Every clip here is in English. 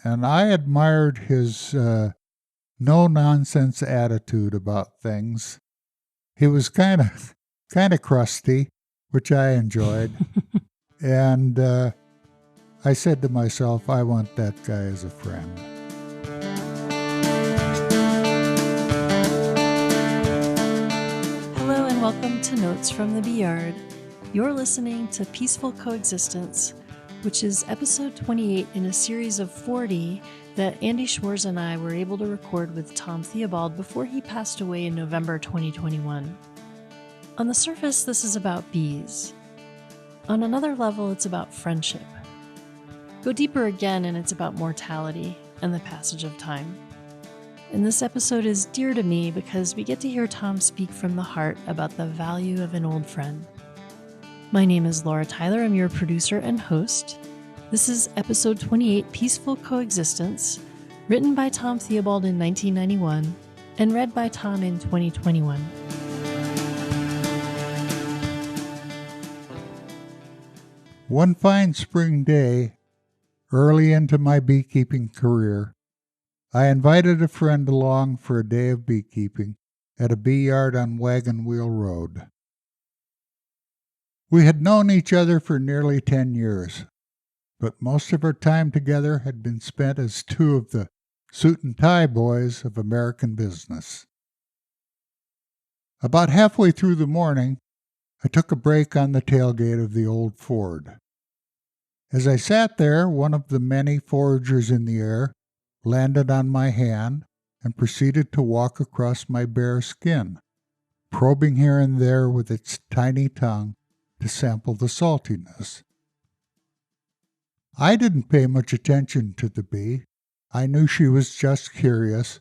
and I admired his no-nonsense attitude about things. He was kind of crusty, which I enjoyed, and I said to myself, I want that guy as a friend. Hello and welcome to Notes from the Beeyard. You're listening to Peaceful Coexistence, which is episode 28 in a series of 40 that Andy Schwarz and I were able to record with Tom Theobald before he passed away in November 2021. On the surface, this is about bees. On another level, it's about friendship. Go deeper again, and it's about mortality and the passage of time. And this episode is dear to me because we get to hear Tom speak from the heart about the value of an old friend. My name is Laura Tyler. I'm your producer and host. This is episode 28, Peaceful Coexistence, written by Tom Theobald in 1991 and read by Tom in 2021. One fine spring day, early into my beekeeping career, I invited a friend along for a day of beekeeping at a bee yard on Wagon Wheel Road. We had known each other for nearly 10 years, but most of our time together had been spent as two of the suit and tie boys of American business. About halfway through the morning, I took a break on the tailgate of the old Ford. As I sat there, one of the many foragers in the air landed on my hand and proceeded to walk across my bare skin, probing here and there with its tiny tongue to sample the saltiness. I didn't pay much attention to the bee. I knew she was just curious.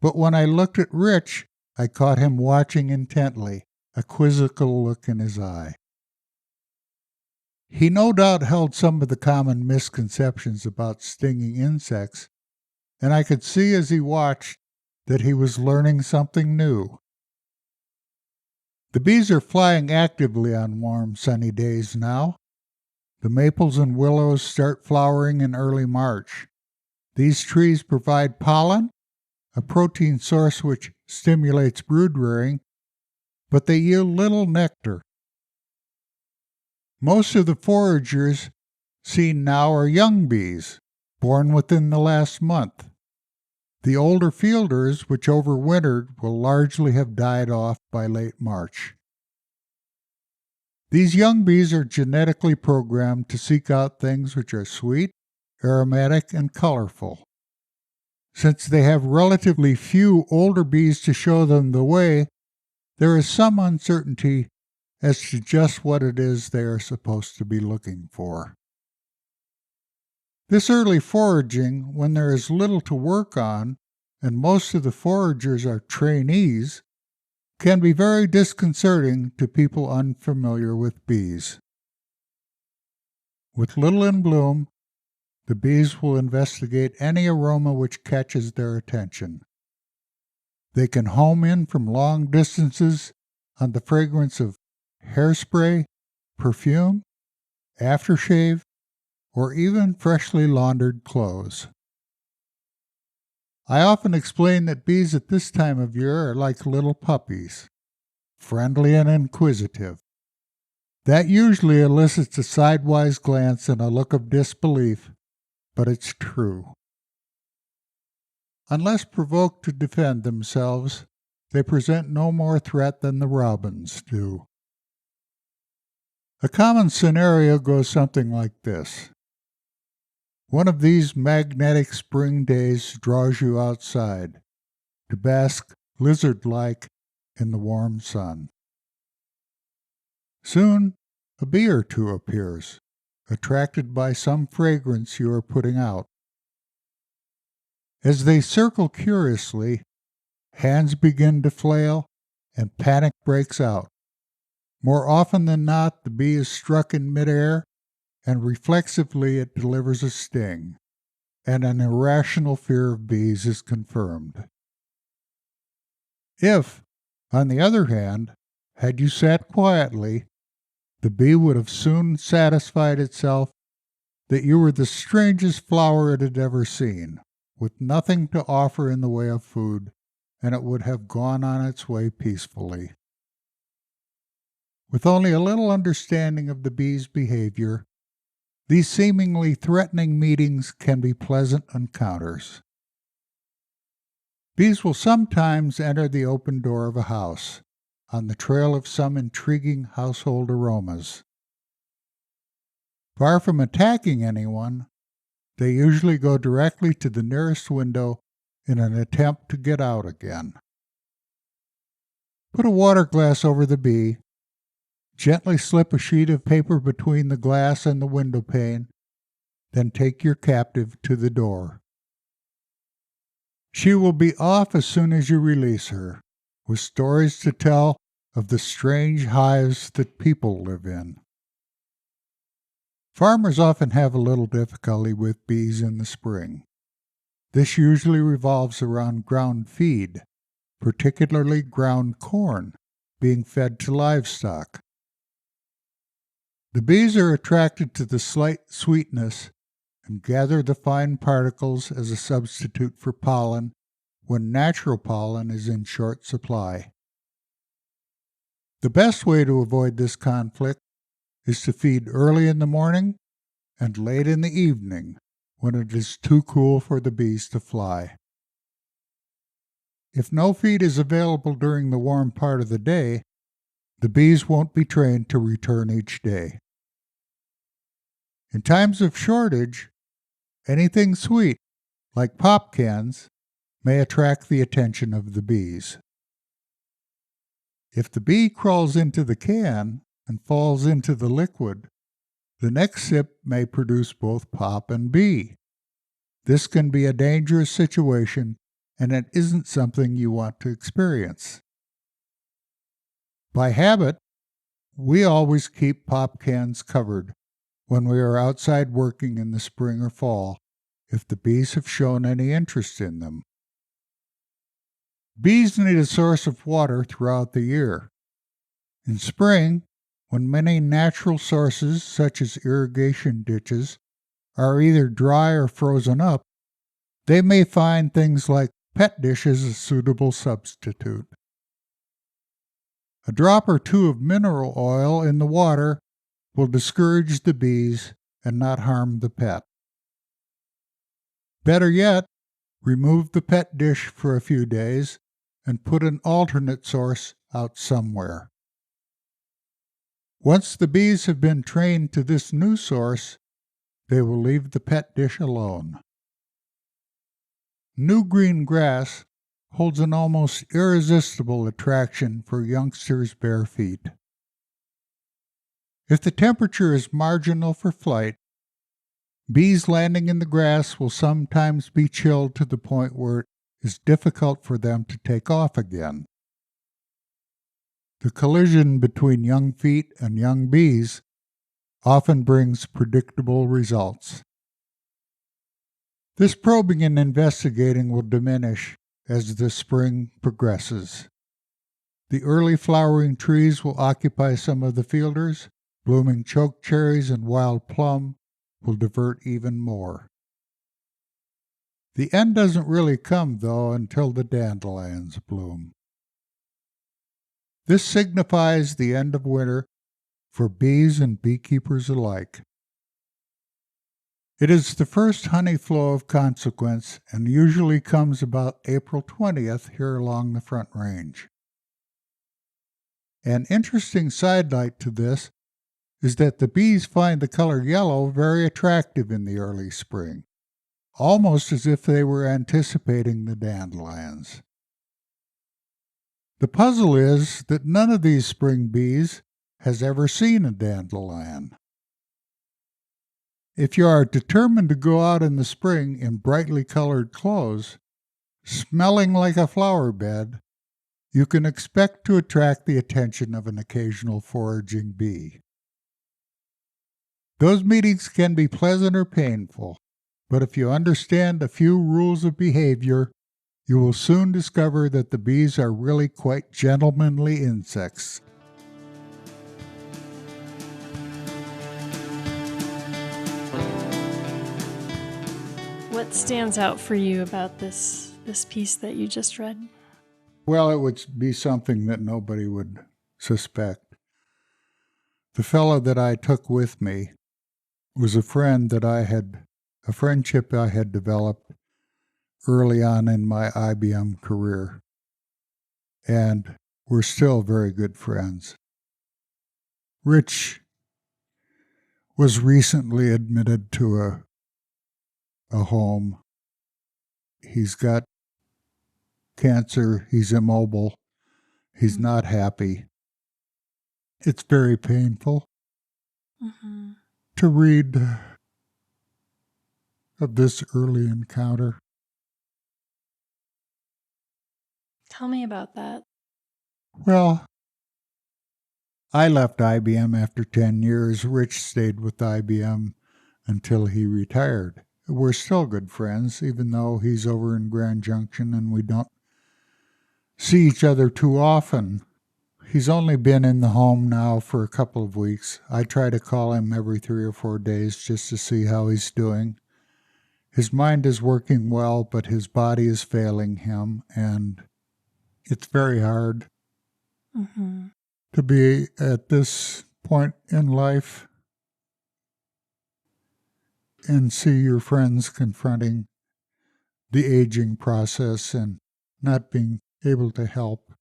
But when I looked at Rich, I caught him watching intently, a quizzical look in his eye. He no doubt held some of the common misconceptions about stinging insects, and I could see as he watched that he was learning something new. The bees are flying actively on warm, sunny days now. The maples and willows start flowering in early March. These trees provide pollen, a protein source which stimulates brood rearing, but they yield little nectar. Most of the foragers seen now are young bees, born within the last month. The older fielders, which overwintered, will largely have died off by late March. These young bees are genetically programmed to seek out things which are sweet, aromatic, and colorful. Since they have relatively few older bees to show them the way, there is some uncertainty as to just what it is they are supposed to be looking for. This early foraging, when there is little to work on, and most of the foragers are trainees, can be very disconcerting to people unfamiliar with bees. With little in bloom, the bees will investigate any aroma which catches their attention. They can home in from long distances on the fragrance of hairspray, perfume, aftershave, or even freshly laundered clothes. I often explain that bees at this time of year are like little puppies, friendly and inquisitive. That usually elicits a sidewise glance and a look of disbelief, but it's true. Unless provoked to defend themselves, they present no more threat than the robins do. A common scenario goes something like this. One of these magnetic spring days draws you outside to bask lizard-like in the warm sun. Soon, a bee or two appears, attracted by some fragrance you are putting out. As they circle curiously, hands begin to flail and panic breaks out. More often than not, the bee is struck in midair, and reflexively it delivers a sting, and an irrational fear of bees is confirmed. If, on the other hand, had you sat quietly, the bee would have soon satisfied itself that you were the strangest flower it had ever seen, with nothing to offer in the way of food, and it would have gone on its way peacefully. With only a little understanding of the bee's behavior, these seemingly threatening meetings can be pleasant encounters. Bees will sometimes enter the open door of a house, on the trail of some intriguing household aromas. Far from attacking anyone, they usually go directly to the nearest window in an attempt to get out again. Put a water glass over the bee, gently slip a sheet of paper between the glass and the window pane, then take your captive to the door. She will be off as soon as you release her, with stories to tell of the strange hives that people live in. Farmers often have a little difficulty with bees in the spring. This usually revolves around ground feed, particularly ground corn, being fed to livestock. The bees are attracted to the slight sweetness and gather the fine particles as a substitute for pollen when natural pollen is in short supply. The best way to avoid this conflict is to feed early in the morning and late in the evening when it is too cool for the bees to fly. If no feed is available during the warm part of the day, the bees won't be trained to return each day. In times of shortage, anything sweet, like pop cans, may attract the attention of the bees. If the bee crawls into the can and falls into the liquid, the next sip may produce both pop and bee. This can be a dangerous situation, and it isn't something you want to experience. By habit, we always keep pop cans covered when we are outside working in the spring or fall, if the bees have shown any interest in them. Bees need a source of water throughout the year. In spring, when many natural sources, such as irrigation ditches, are either dry or frozen up, they may find things like pet dishes a suitable substitute. A drop or two of mineral oil in the water will discourage the bees and not harm the pet. Better yet, remove the pet dish for a few days and put an alternate source out somewhere. Once the bees have been trained to this new source, they will leave the pet dish alone. New green grass holds an almost irresistible attraction for youngsters' bare feet. If the temperature is marginal for flight, bees landing in the grass will sometimes be chilled to the point where it is difficult for them to take off again. The collision between young feet and young bees often brings predictable results. This probing and investigating will diminish as the spring progresses. The early flowering trees will occupy some of the fielders. Blooming chokecherries and wild plum will divert even more. The end doesn't really come, though, until the dandelions bloom. This signifies the end of winter for bees and beekeepers alike. It is the first honey flow of consequence and usually comes about April 20th here along the Front Range. An interesting sidelight to this is that the bees find the color yellow very attractive in the early spring, almost as if they were anticipating the dandelions. The puzzle is that none of these spring bees has ever seen a dandelion. If you are determined to go out in the spring in brightly colored clothes, smelling like a flower bed, you can expect to attract the attention of an occasional foraging bee. Those meetings can be pleasant or painful, but if you understand a few rules of behavior, you will soon discover that the bees are really quite gentlemanly insects. What stands out for you about this piece that you just read? Well, it would be something that nobody would suspect. The fellow that I took with me was a friendship I had developed early on in my IBM career, and we're still very good friends. Rich was recently admitted to a home. He's got cancer, he's immobile, he's not happy. It's very painful to read of this early encounter. Tell me about that. Well, I left IBM after 10 years. Rich stayed with IBM until he retired. We're still good friends, even though he's over in Grand Junction and we don't see each other too often. He's only been in the home now for a couple of weeks. I try to call him every 3 or 4 days just to see how he's doing. His mind is working well, but his body is failing him, and it's very hard to be at this point in life and see your friends confronting the aging process and not being able to help.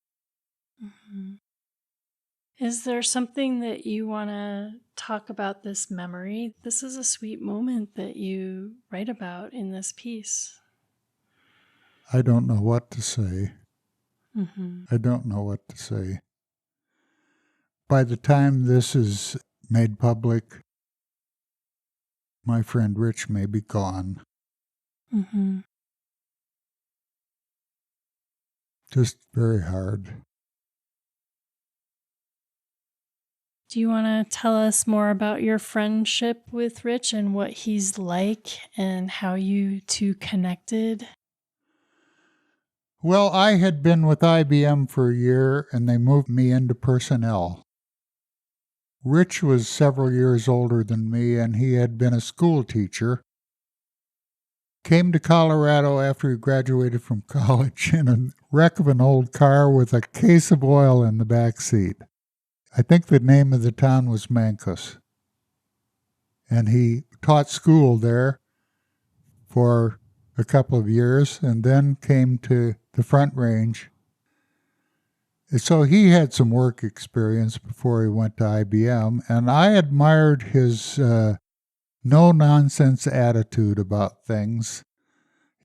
Is there something that you want to talk about this memory? This is a sweet moment that you write about in this piece. I don't know what to say. I don't know what to say. By the time this is made public, my friend Rich may be gone. Just very hard. Do you want to tell us more about your friendship with Rich and what he's like and how you two connected? Well, I had been with IBM for a year, and they moved me into personnel. Rich was several years older than me, and he had been a school teacher. Came to Colorado after he graduated from college in a wreck of an old car with a case of oil in the back seat. I think the name of the town was Mancos. And he taught school there for a couple of years and then came to the Front Range. So he had some work experience before he went to IBM, and I admired his no-nonsense attitude about things.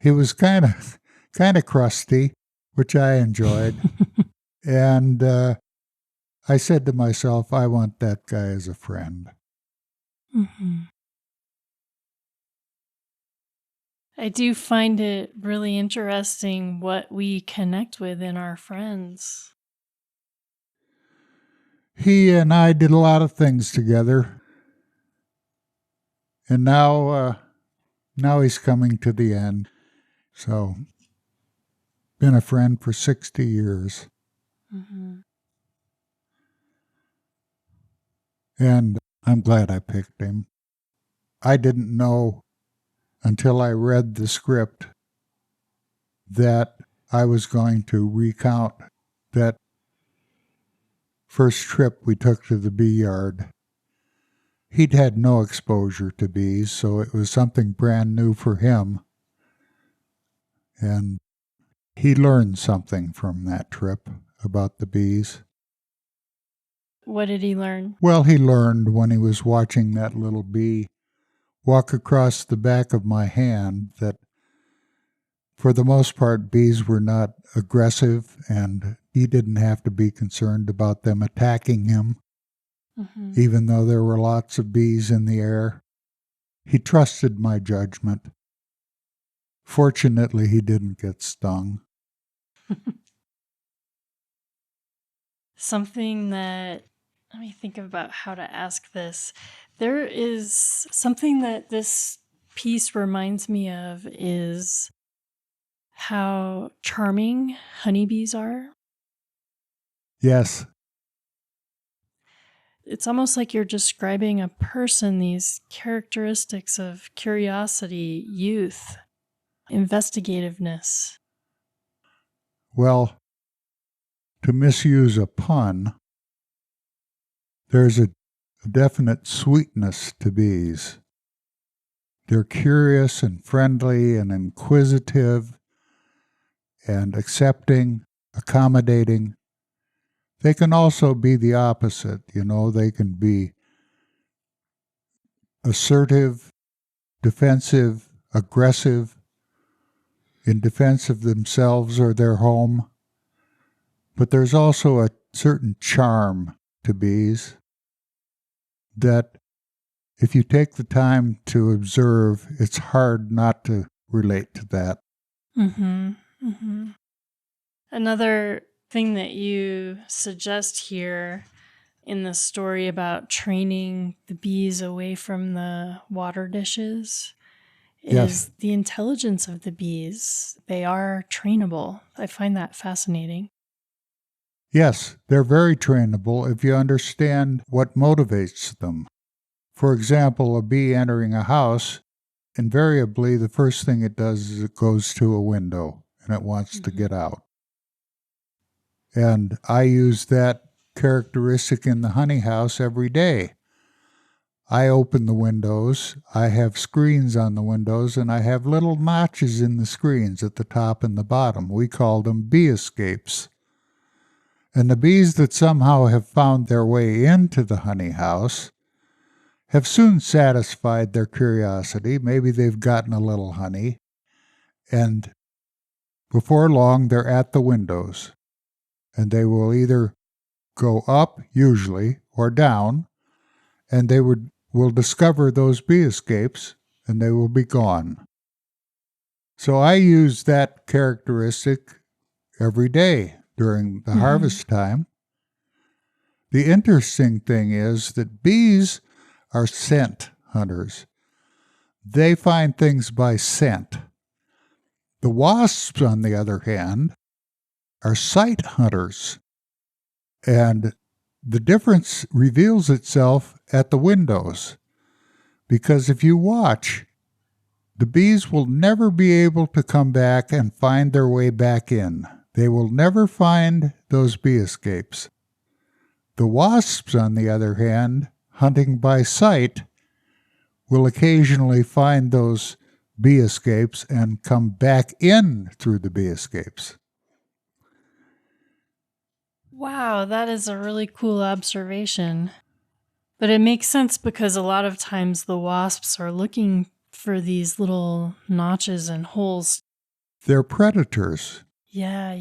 He was kind of crusty, which I enjoyed. And I said to myself, I want that guy as a friend. I do find it really interesting what we connect with in our friends. He and I did a lot of things together. And now he's coming to the end. So, been a friend for 60 years. And I'm glad I picked him. I didn't know until I read the script that I was going to recount that first trip we took to the Beeyard. He'd had no exposure to bees, so it was something brand new for him. And he learned something from that trip about the bees. What did he learn? Well, he learned when he was watching that little bee walk across the back of my hand that for the most part bees were not aggressive and he didn't have to be concerned about them attacking him, even though there were lots of bees in the air. He trusted my judgment. Fortunately, he didn't get stung. Something that, let me think about how to ask this. There is something that this piece reminds me of is how charming honeybees are. Yes. It's almost like you're describing a person, these characteristics of curiosity, youth. investigativeness. Well, to misuse a pun, there's a definite sweetness to bees. They're curious and friendly and inquisitive and accepting, accommodating. They can also be the opposite, they can be assertive, defensive, aggressive, in defense of themselves or their home. But there's also a certain charm to bees that if you take the time to observe, it's hard not to relate to that. Mm-hmm. Mm-hmm. Another thing that you suggest here in the story about training the bees away from the water dishes is the intelligence of the bees. They are trainable. I find that fascinating. Yes, they're very trainable if you understand what motivates them. For example, a bee entering a house, invariably the first thing it does is it goes to a window and it wants to get out. And I use that characteristic in the honey house every day. I open the windows, I have screens on the windows, and I have little notches in the screens at the top and the bottom. We call them bee escapes. And the bees that somehow have found their way into the honey house have soon satisfied their curiosity. Maybe they've gotten a little honey, and before long they're at the windows. And they will either go up, usually, or down, and they will discover those bee escapes, and they will be gone. So I use that characteristic every day during the harvest time. The interesting thing is that bees are scent hunters. They find things by scent. The wasps, on the other hand, are sight hunters. And the difference reveals itself at the windows. Because if you watch, the bees will never be able to come back and find their way back in. They will never find those bee escapes. The wasps, on the other hand, hunting by sight, will occasionally find those bee escapes and come back in through the bee escapes. Wow, that is a really cool observation. But it makes sense because a lot of times the wasps are looking for these little notches and holes. They're predators. Yeah.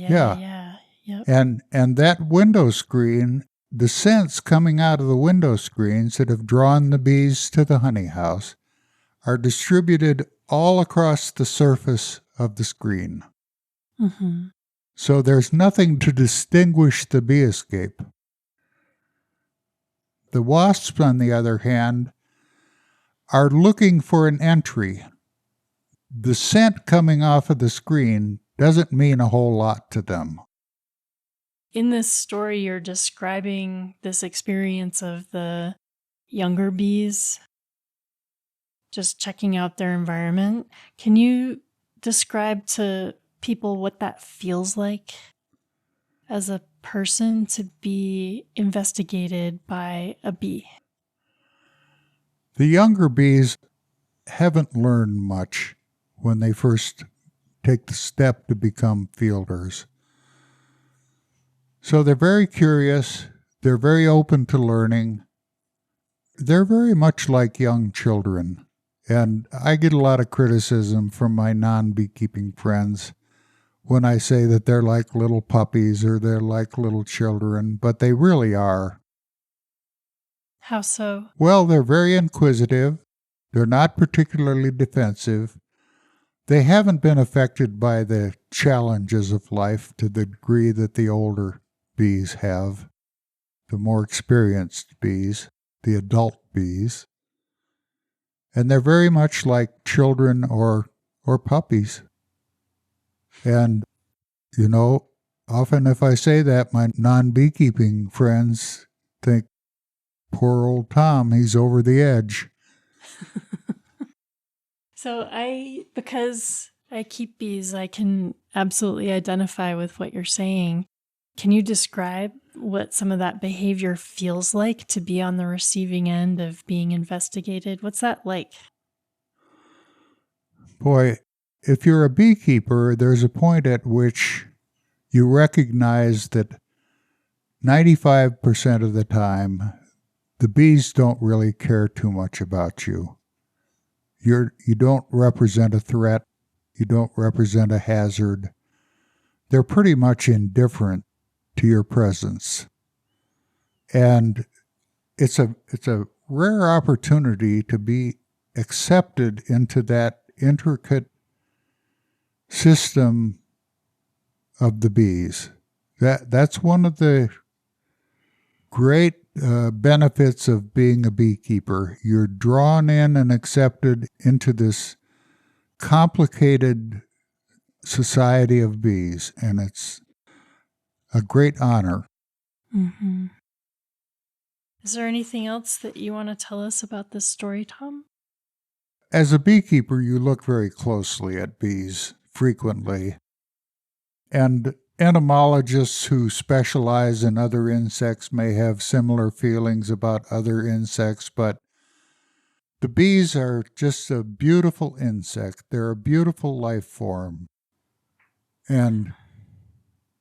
Yep. And that window screen, the scents coming out of the window screens that have drawn the bees to the honey house are distributed all across the surface of the screen. Mm-hmm. So there's nothing to distinguish the bee escape. The wasps, on the other hand, are looking for an entry. The scent coming off of the screen doesn't mean a whole lot to them. In this story, you're describing this experience of the younger bees just checking out their environment. Can you describe to people what that feels like as a person to be investigated by a bee? The younger bees haven't learned much when they first take the step to become fielders. So they're very curious, they're very open to learning. They're very much like young children. And I get a lot of criticism from my non-beekeeping friends when I say that they're like little puppies or they're like little children, but they really are. How so? Well, they're very inquisitive. They're not particularly defensive. They haven't been affected by the challenges of life to the degree that the older bees have, the more experienced bees, the adult bees. And they're very much like children or puppies. And, often if I say that, my non-beekeeping friends think, poor old Tom, he's over the edge. So because I keep bees. I can absolutely identify with what you're saying. Can you describe what some of that behavior feels like to be on the receiving end of being investigated? What's that like? Boy, if you're a beekeeper, there's a point at which you recognize that 95% of the time, the bees don't really care too much about you. You don't represent a threat. You don't represent a hazard. They're pretty much indifferent to your presence. And it's a rare opportunity to be accepted into that intricate system of the bees. That's one of the great benefits of being a beekeeper. You're drawn in and accepted into this complicated society of bees, and it's a great honor. Mm-hmm. Is there anything else that you want to tell us about this story, Tom? As a beekeeper, you look very closely at bees frequently, and entomologists who specialize in other insects may have similar feelings about other insects, but the bees are just a beautiful insect. They're a beautiful life form. And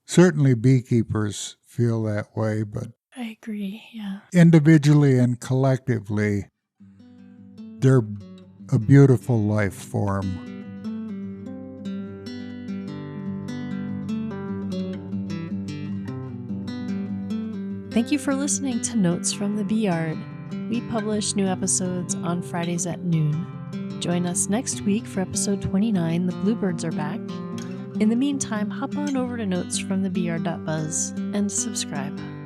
certainly beekeepers feel that way, but I agree, yeah. individually and collectively, they're a beautiful life form. Thank you for listening to Notes from the Beeyard. We publish new episodes on Fridays at noon. Join us next week for episode 29, The Bluebirds Are Back. In the meantime, hop on over to notesfromthebeeyard.buzz and subscribe.